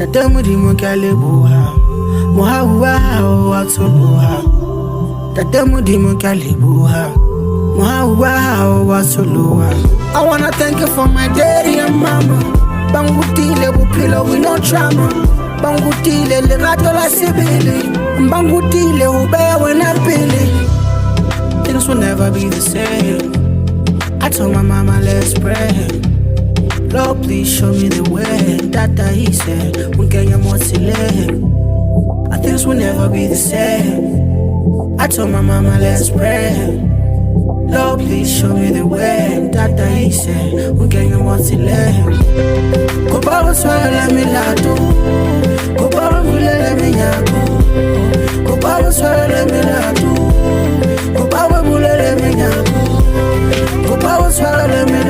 Tatamudi mokalebuha, muhawa watuluha. Tatamudi mokalebuha, muhawa watuluha. I wanna thank you for my daddy and mama. Bangutile bupilo with no trauma. Bangutile le gato la sibili. Bangutile ube when I pili. Things will never be the same. I told my mama let's pray. Lord, please show me the way. Dada, he said, Mungenya Motile. Things will never be the same. I told my mama, let's pray. Lord, please show me the way. Dada, he said, Mungenya Motile. Kubawa swala milado. Kubawa mulele minyago. Kubawa swala milado. Kubawa mulele minyago. Kubawa swala milado.